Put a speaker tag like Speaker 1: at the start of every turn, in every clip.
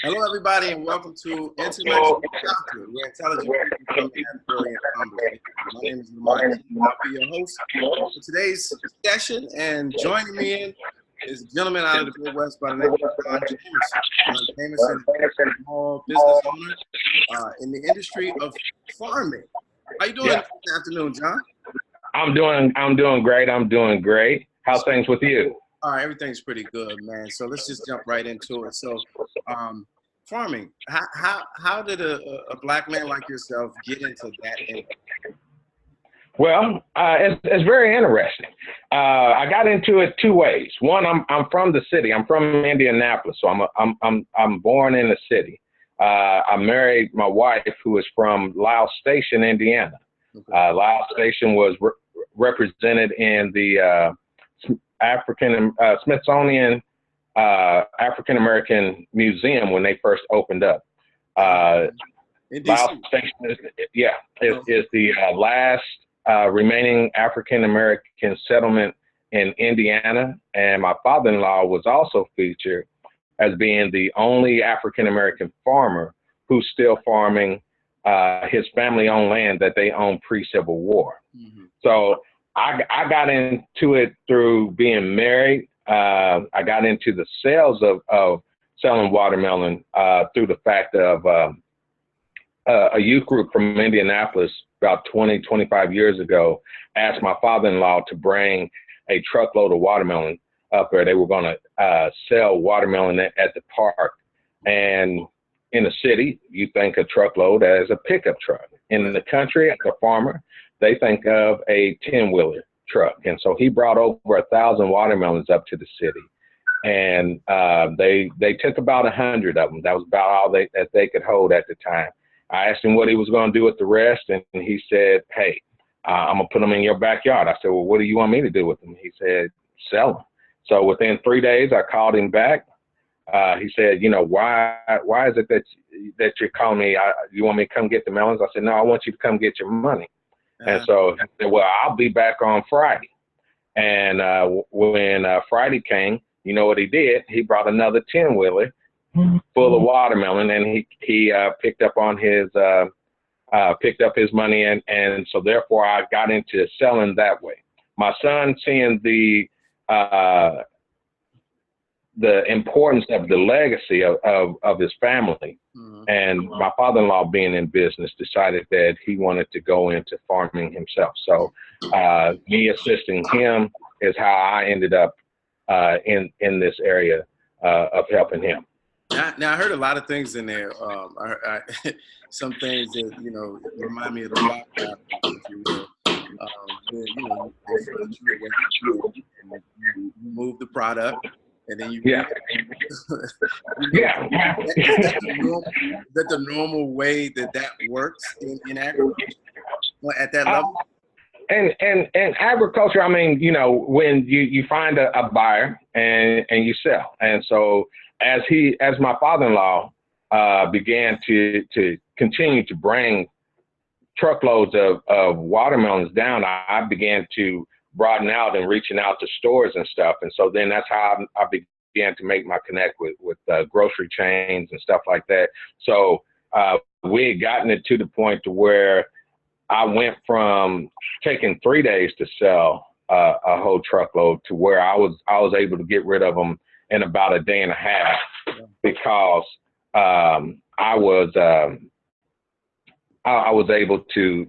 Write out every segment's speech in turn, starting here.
Speaker 1: Hello, everybody, and welcome to Intellectual Encounter, where intelligent people come to have brilliant conversations. My name is Lamont, and I'll be your host for today's session. And joining me in is a gentleman out of the Midwest by the name of Jamerson. Jamerson is a small business owner in the industry of farming. How you doing this afternoon, John?
Speaker 2: I'm doing great. I'm doing great. How's things with you?
Speaker 1: All right, everything's pretty good, man. So let's just jump right into it. So, farming. How did a black man like yourself get into that industry?
Speaker 2: Well, it's very interesting. I got into it two ways. One, I'm from the city. I'm from Indianapolis, so I'm born in the city. I married my wife, who is from Lyle Station, Indiana. Okay. Lyle Station was represented in the Smithsonian African American Museum when they first opened up. Lyle Station is the last remaining African American settlement in Indiana, and my father-in-law was also featured as being the only African American farmer who's still farming his family-owned land that they owned pre-Civil War. Mm-hmm. So I got into it through being married. I got into the sales of selling watermelon through the fact of a youth group from Indianapolis about 25 years ago asked my father-in-law to bring a truckload of watermelon up there. They were going to sell watermelon at the park. And in the city, you think a truckload as a pickup truck. In the country, as a farmer, they think of a 10-wheeler truck. And so he brought over 1,000 watermelons up to the city. And they took about 100 of them. That was about all that they could hold at the time. I asked him what he was going to do with the rest, and he said, hey, I'm going to put them in your backyard. I said, well, what do you want me to do with them? He said, sell them. So within 3 days, I called him back. He said, you know, why is it that you're calling me? You want me to come get the melons? I said, no, I want you to come get your money. And so he said, well, I'll be back on Friday. And when Friday came, you know what he did? He brought another 10-wheeler full of watermelon, and he picked up his money, and so therefore I got into selling that way. My son, seeing the importance of the legacy of his family, and my father-in-law being in business, decided that he wanted to go into farming himself. So me assisting him is how I ended up in this area of helping him.
Speaker 1: Now I heard a lot of things in there. Some things that remind me of the block, if you will. Where, you move the product, and then you is that the normal way that works in agriculture at that level?
Speaker 2: And agriculture, I mean, when you find a buyer and you sell. And so as my father-in-law began to continue to bring truckloads of watermelons down, I began to broaden out and reaching out to stores and stuff. And so then that's how I began to make my connect with grocery chains and stuff like that. So we had gotten it to the point to where I went from taking 3 days to sell a whole truckload to where I was able to get rid of them in about a day and a half, because I was able to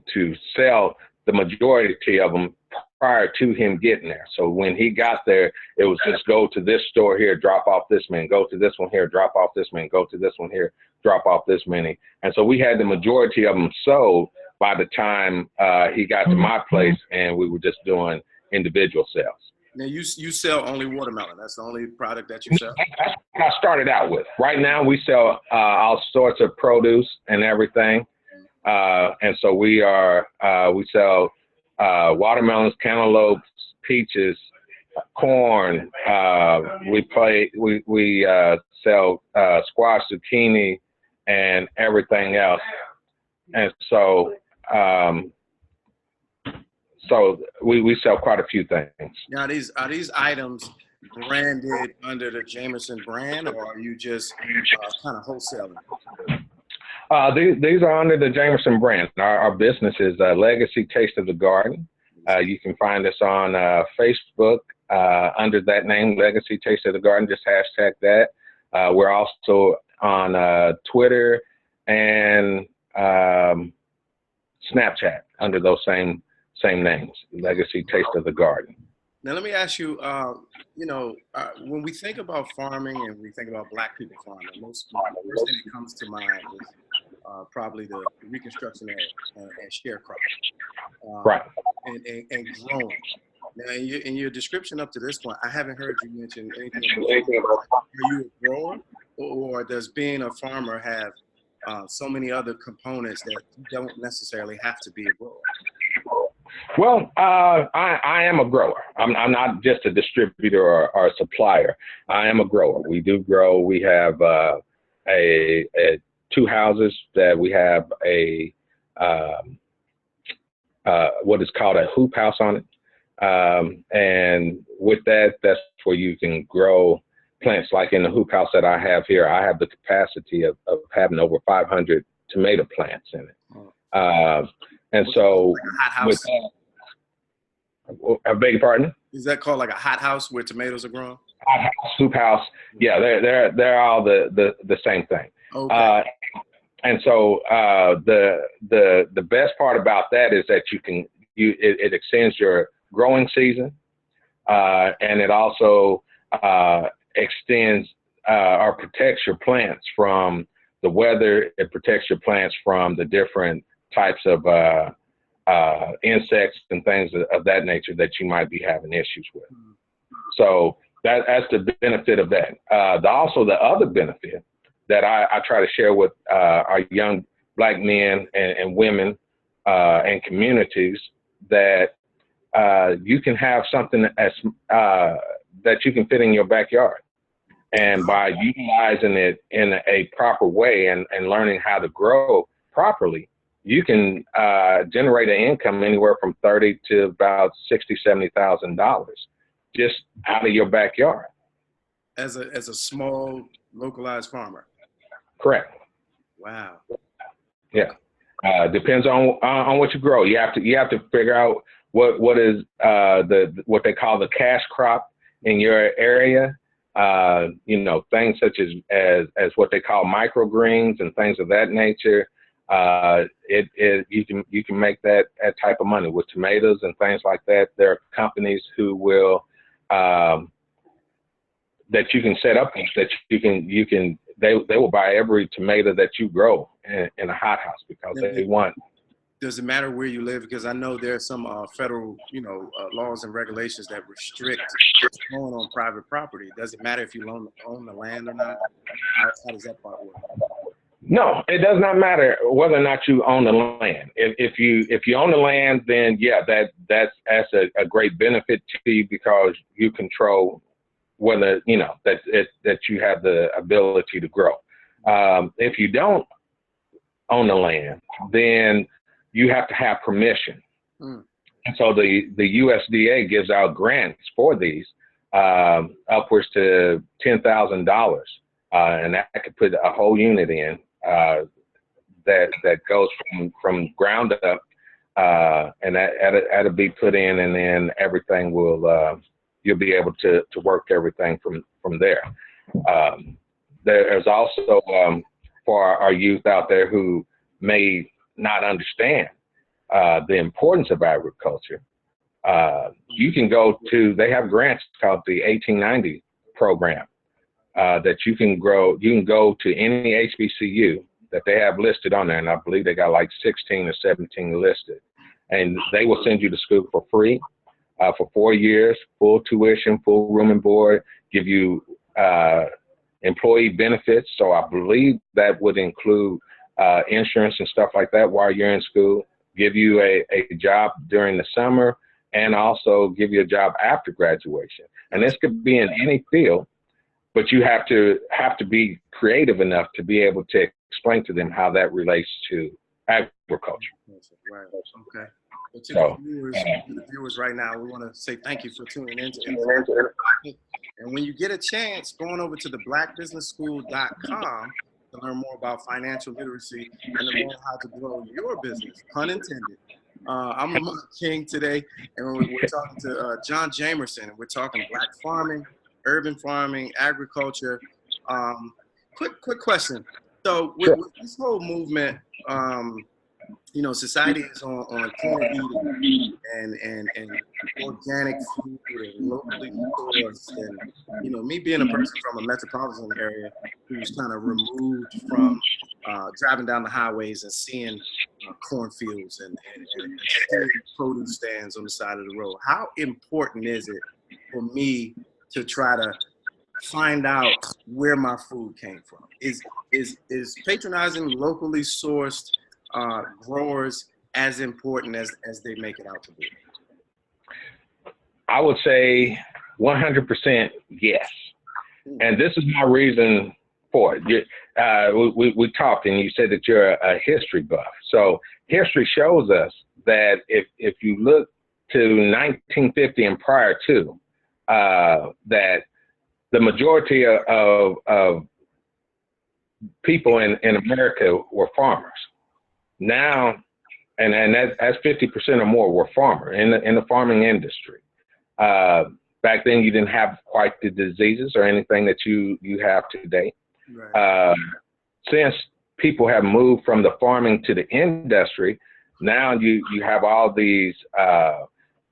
Speaker 2: sell the majority of them prior to him getting there. So when he got there, it was just go to this store here, drop off this many, go to this one here, drop off this many, go to this one here, drop off this many. And so we had the majority of them sold by the time he got to my place, and we were just doing individual sales.
Speaker 1: Now you sell only watermelon. That's the only product that you sell?
Speaker 2: That's what I started out with. Right now we sell all sorts of produce and everything. And so we sell watermelons, cantaloupes, peaches, corn. We sell squash, zucchini, and everything else. And so we sell quite a few things.
Speaker 1: Now, are these items branded under the Jamerson brand, or are you just kind of wholesaling?
Speaker 2: These are under the Jamerson brand. Our business is Legacy Taste of the Garden. You can find us on Facebook under that name, Legacy Taste of the Garden. Just hashtag that. We're also on Twitter and Snapchat under those same names, Legacy Taste of the Garden.
Speaker 1: Now, let me ask you, when we think about farming and we think about Black people farming, the first thing that comes to mind is probably the reconstruction and sharecropping,
Speaker 2: right,
Speaker 1: and growing. Now, in your description up to this point, I haven't heard you mention anything about are you a grower, or does being a farmer have so many other components that you don't necessarily have to be a grower?
Speaker 2: Well, I am a grower. I'm not just a distributor or a supplier. I am a grower. We do grow. We have two houses that we have what is called a hoop house on it. And with that, that's where you can grow plants. Like in the hoop house that I have here, I have the capacity of having over 500 tomato plants in it. And so with that, I beg your pardon?
Speaker 1: Is that called like a hot house where tomatoes are grown?
Speaker 2: Hot house, hoop house. Yeah, they're all the same thing.
Speaker 1: Okay.
Speaker 2: And so the best part about that is that it extends your growing season, and it also extends or protects your plants from the weather. It protects your plants from the different types of insects and things of that nature that you might be having issues with. So that's the benefit of that. Also, the other benefit that I try to share with our young Black men and women and communities, that you can have something that you can fit in your backyard. And by utilizing it in a proper way and learning how to grow properly, you can generate an income anywhere from $30,000 to about $60,000, $70,000 just out of your backyard.
Speaker 1: As a small localized farmer.
Speaker 2: Correct.
Speaker 1: Wow.
Speaker 2: Yeah. Depends on what you grow. You have to figure out what is what they call the cash crop in your area. Things such as what they call microgreens and things of that nature. You can make that type of money with tomatoes and things like that. There are companies who will that you can set up that they will buy every tomato that you grow in a hothouse because they want.
Speaker 1: Does it matter where you live? Because I know there are some federal, laws and regulations that restrict growing on private property. Does it matter if you own the land or not? How does that part work?
Speaker 2: No, it does not matter whether or not you own the land. If you own the land, then yeah, that's a great benefit to you because you control whether that you have the ability to grow. If you don't own the land, then you have to have permission. And so the USDA gives out grants for these upwards to $10,000, and that could put a whole unit in that goes from ground up, and that'll be put in, and then everything will you'll be able to work everything from there. There's also for our youth out there who may not understand the importance of agriculture. You can they have grants called the 1890 program that you can grow. You can go to any HBCU that they have listed on there, and I believe they got like 16 or 17 listed, and they will send you to school for free for 4 years, full tuition, full room and board, give you employee benefits. So I believe that would include insurance and stuff like that while you're in school, give you a job during the summer, and also give you a job after graduation. And this could be in any field, but you have to be creative enough to be able to explain to them how that relates to agriculture.
Speaker 1: Right. Okay. But
Speaker 2: So,
Speaker 1: to the viewers right now, we want to say thank you for tuning in to and when you get a chance, going over to the blackbusinessschool.com to learn more about financial literacy and to learn how to grow your business, pun intended. I'm Lamont King today, and we're talking to John Jamerson, and we're talking black farming, urban farming, agriculture. Quick question. So with this whole movement, society is on clean eating and organic food and locally sourced, and me being a person from a metropolitan area who's kind of removed from driving down the highways and seeing cornfields and seeing produce stands on the side of the road. How important is it for me to try to find out where my food came from? Is patronizing locally sourced growers as important as they make it out to be?
Speaker 2: I would say 100% yes. And this is my reason for it. We talked and you said that you're a history buff. So history shows us that if you look to 1950 and prior to, that the majority of people in America were farmers. Now, and that's 50% or more were farmer in the farming industry. Back then, you didn't have quite the diseases or anything that you have today. Right. Since people have moved from the farming to the industry, now you have all these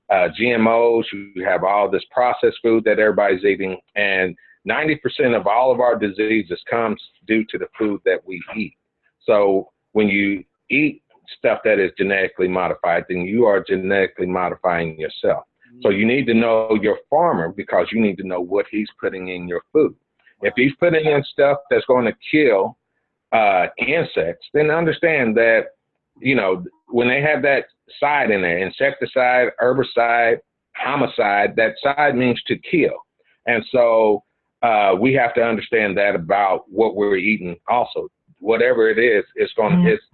Speaker 2: GMOs, you have all this processed food that everybody's eating, and 90% of all of our diseases comes due to the food that we eat. So when you eat stuff that is genetically modified, then you are genetically modifying yourself. So you need to know your farmer because you need to know what he's putting in your food. If he's putting in stuff that's going to kill insects, then understand that, when they have that side in there, insecticide, herbicide, homicide, that side means to kill. And so we have to understand that about what we're eating also. Whatever it is, it's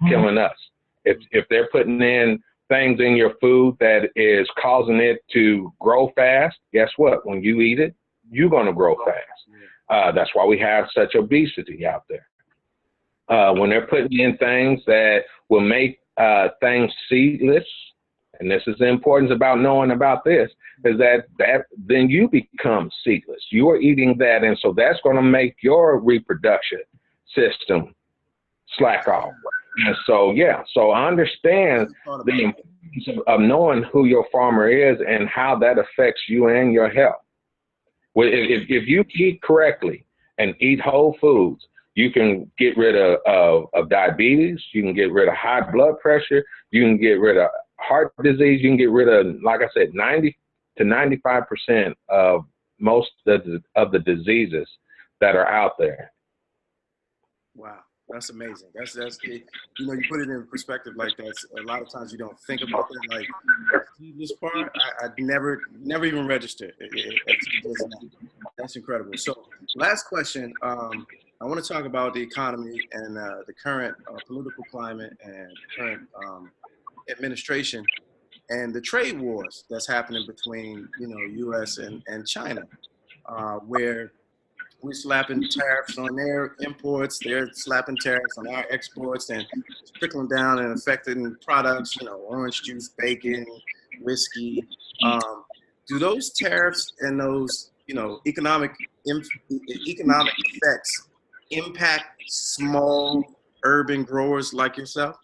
Speaker 2: killing us. If they're putting in things in your food that is causing it to grow fast, guess what? When you eat it, you're going to grow fast. That's why we have such obesity out there. When they're putting in things that will make things seedless, and this is the importance about knowing about this, is that then you become seedless. You are eating that, and so that's going to make your reproduction system slack off. And so, so I understand the importance of knowing who your farmer is and how that affects you and your health. If you eat correctly and eat whole foods, you can get rid of diabetes, you can get rid of high blood pressure, you can get rid of heart disease, you can get rid of, like I said, 90 to 95% of most of the diseases that are out there.
Speaker 1: Wow. That's amazing. That's you put it in perspective like that. A lot of times you don't think about it. Like this part, I never even registered. That's incredible. So last question. I want to talk about the economy and the current political climate and current administration and the trade wars that's happening between U.S. and China, where we're slapping tariffs on their imports, they're slapping tariffs on our exports, and trickling down and affecting products, orange juice, bacon, whiskey. Do those tariffs and those, economic effects impact small urban growers like yourself?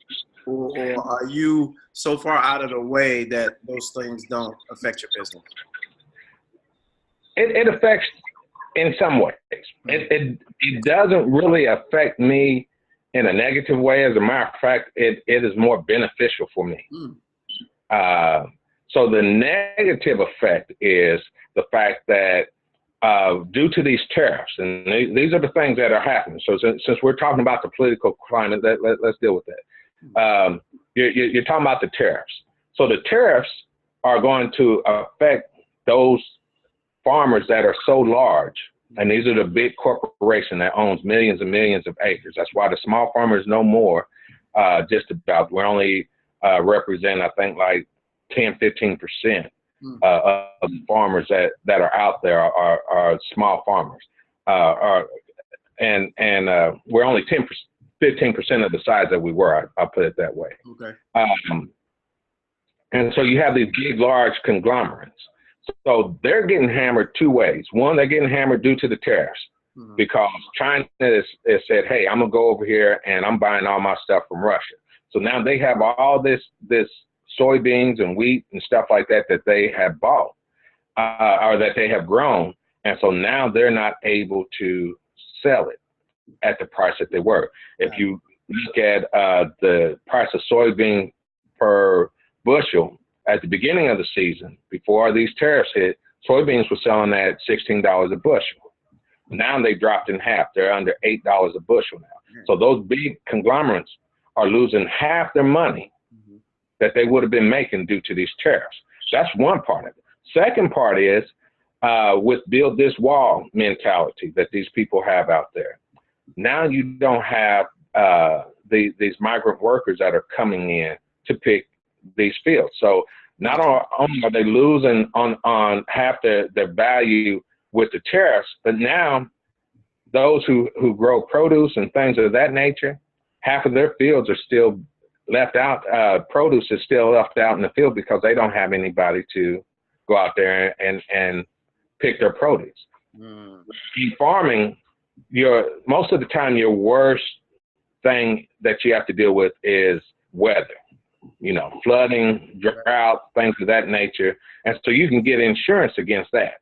Speaker 1: Or are you so far out of the way that those things don't affect your business?
Speaker 2: It affects in some ways. It doesn't really affect me in a negative way. As a matter of fact, it is more beneficial for me. So the negative effect is the fact that due to these tariffs, and these are the things that are happening. So since we're talking about the political climate, let's deal with that. You're talking about the tariffs. So the tariffs are going to affect those farmers that are so large, and these are the big corporation that owns millions and millions of acres. That's why the small farmers no more. Just about, we only represent, I think, like 10-15% of farmers that are out there are small farmers, and we're only 15% of the size that we were. I'll put it that way.
Speaker 1: Okay.
Speaker 2: And so you have these big, large conglomerates. So they're getting hammered two ways. One, they're getting hammered due to the tariffs because China has said, hey, I'm going to go over here and I'm buying all my stuff from Russia. So now they have all this soybeans and wheat and stuff like that they have bought or that they have grown. And so now they're not able to sell it at the price that they were. If you look at the price of soybean per bushel at the beginning of the season, before these tariffs hit, soybeans were selling at $16 a bushel. Now they dropped in half. They're under $8 a bushel now. So those big conglomerates are losing half their money that they would have been making due to these tariffs. That's one part of it. Second part is with build this wall mentality that these people have out there. Now you don't have these migrant workers that are coming in to pick these fields. So not only are they losing on half their value with the tariffs, but now those who grow produce and things of that nature, half of their fields are still left out. Produce is still left out in the field because they don't have anybody to go out there and pick their produce. In farming, most of the time your worst thing that you have to deal with is weather. Flooding, drought, things of that nature. And so you can get insurance against that.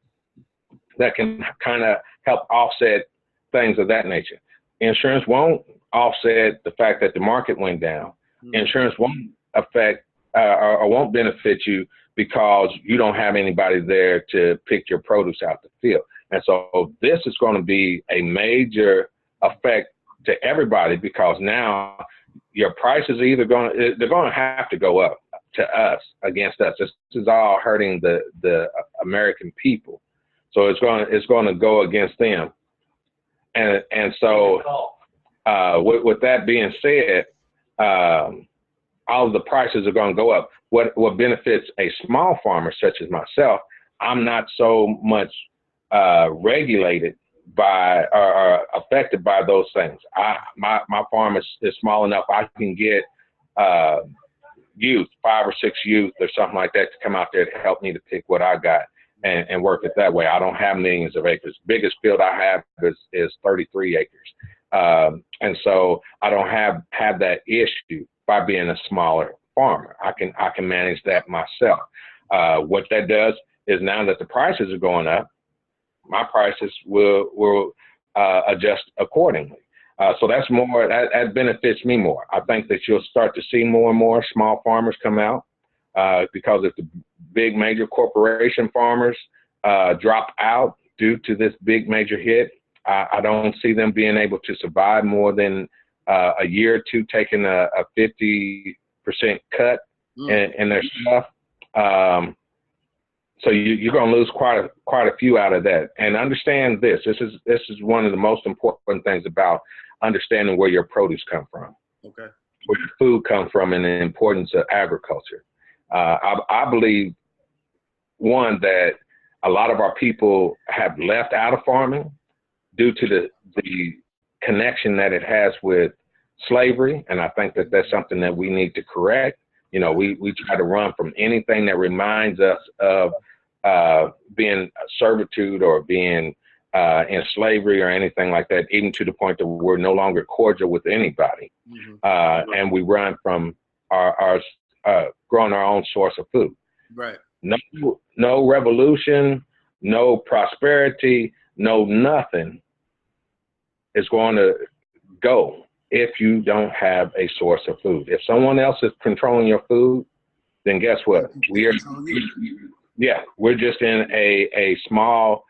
Speaker 2: That can kind of help offset things of that nature. Insurance won't offset the fact that the market went down. Insurance won't affect or won't benefit you because you don't have anybody there to pick your produce out the field. And so this is going to be a major effect to everybody because now your prices are they're going to have to go up to us, against us. This is all hurting the American people. So it's going to go against them. And so with that being said, all of the prices are going to go up. What benefits a small farmer such as myself, I'm not so much regulated by or affected by those things. My farm is small enough I can get youth, 5 or 6 youth or something like that to come out there to help me to pick what I got and work it that way. I don't have millions of acres. Biggest field I have is 33 acres. And so I don't have that issue by being a smaller farmer. I can manage that myself. What that does is now that the prices are going up, my prices will adjust accordingly. So that's more, that benefits me more. I think that you'll start to see more and more small farmers come out because if the big major corporation farmers drop out due to this big major hit, I don't see them being able to survive more than a year or two, taking a 50% cut in their stuff. So you're going to lose quite a few out of that. And understand this. This is one of the most important things about understanding where your produce come from. Okay. Where your food comes from, and the importance of agriculture. I believe, one, that a lot of our people have left out of farming due to the connection that it has with slavery, and I think that that's something that we need to correct. We try to run from anything that reminds us of being servitude or being in slavery or anything like that, even to the point that we're no longer cordial with anybody. And we run from our growing our own source of food. Right. No revolution, no prosperity, no nothing is going to go if you don't have a source of food. If someone else is controlling your food, then guess what? We're just in a small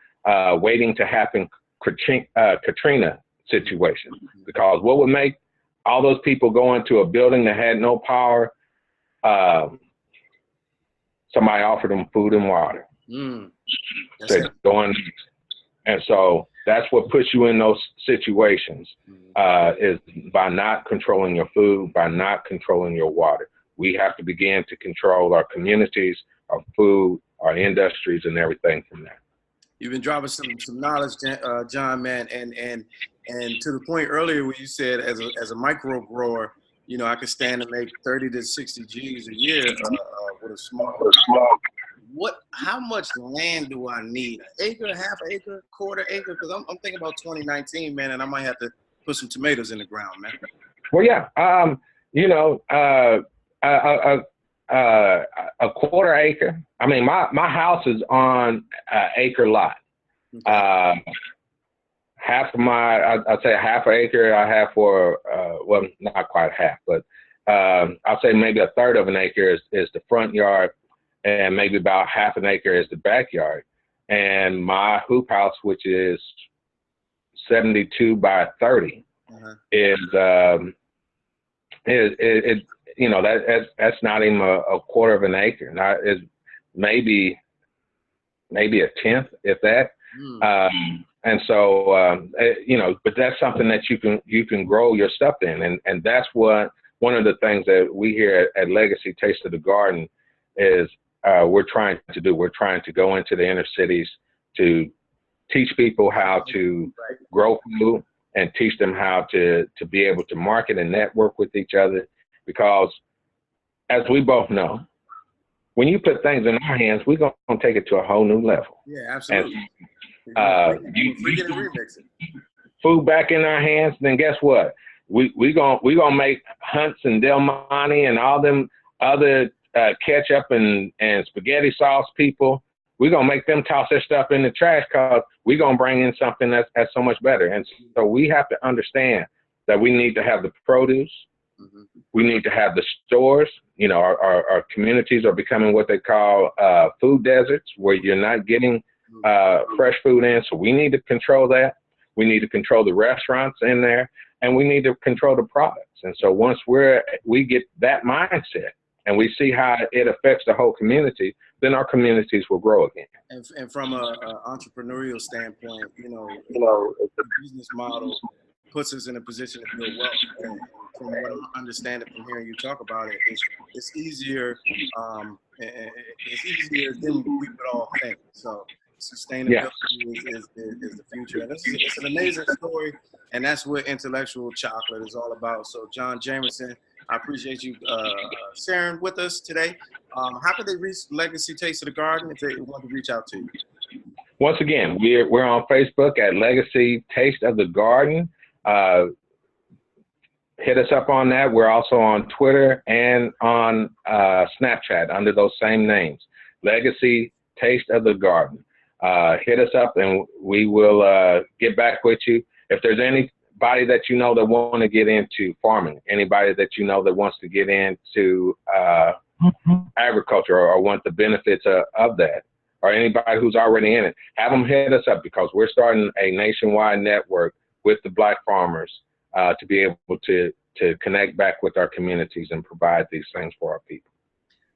Speaker 2: waiting to happen Katrina situation. Because what would make all those people go into a building that had no power? Somebody offered them food and water. Said, go on. And so that's what puts you in those situations, is by not controlling your food, by not controlling your water. we have to begin to control our communities, our food, our industries, and everything from there.
Speaker 1: You've been dropping some knowledge, John, man, and to the point earlier where you said as a micro grower, you know, I could stand to make 30 to 60 G's a year with a small. How much land do I need? An acre, half an acre, quarter acre? Because I'm thinking about 2019, man, and I might have to put some tomatoes in the ground, man.
Speaker 2: Well, yeah, you know, a quarter acre. I mean, my house is on an acre lot. Okay. Half of I'd say half an acre I have for, well, not quite half, but I'll say maybe a third of an acre is the front yard, and maybe about half an acre is the backyard. And my hoop house, which is 72 by 30, is you know, that's not even a quarter of an acre. It's maybe a tenth, if that. And so, you know, but that's something that you can grow your stuff in, and that's one of the things that we here at Legacy Taste of the Garden is we're trying to do. We're trying to go into the inner cities to teach people how to grow food and teach them how to be able to market and network with each other. Because as we both know, when you put things in our hands, we're going to take it to a whole new level.
Speaker 1: Yeah, absolutely.
Speaker 2: Food back in our hands, then guess what? We gonna make Hunt's and Del Monte and all them other ketchup and spaghetti sauce people. We're gonna make them toss their stuff in the trash because we're gonna bring in something that's so much better. And so we have to understand that we need to have the produce. We need to have the stores. You know, our communities are becoming what they call food deserts, where you're not getting fresh food in. So we need to control that. We need to control the restaurants in there, and we need to control the products. And so once we get that mindset and we see how it affects the whole community, then our communities will grow again.
Speaker 1: And from an entrepreneurial standpoint, you know, the business model puts us in a position to build wealth. And from what I'm understanding from hearing you talk about it, it's easier. It's easier than we would all think. So sustainability is the future. And it's an amazing story, and that's what intellectual chocolate is all about. So John Jamerson, I appreciate you sharing with us today. How can they reach Legacy Taste of the Garden if they want to reach out to you?
Speaker 2: Once again, we're on Facebook at Legacy Taste of the Garden. Hit us up on that. We're also on Twitter and on Snapchat under those same names, Legacy Taste of the Garden. Hit us up and we will get back with you. If there's anybody that you know that want to get into farming, anybody that you know that wants to get into agriculture or want the benefits of that, or anybody who's already in it, have them hit us up, because we're starting a nationwide network with the Black farmers to be able to connect back with our communities and provide these things for our people.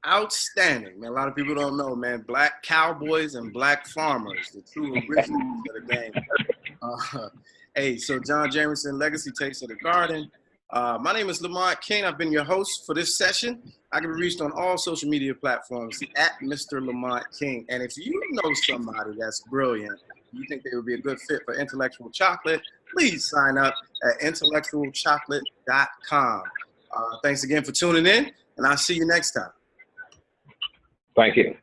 Speaker 1: Outstanding, man. A lot of people don't know, man. Black cowboys and black farmers, the true originals of the game. Hey, so John Jamerson, Legacy Taste of the Garden. My name is Lamont King. I've been your host for this session. I can be reached on all social media platforms at Mr. Lamont King. And if you know somebody that's brilliant, you think they would be a good fit for Intellectual Chocolate, please sign up at intellectualchocolate.com. Thanks again for tuning in, and I'll see you next time.
Speaker 2: Thank you.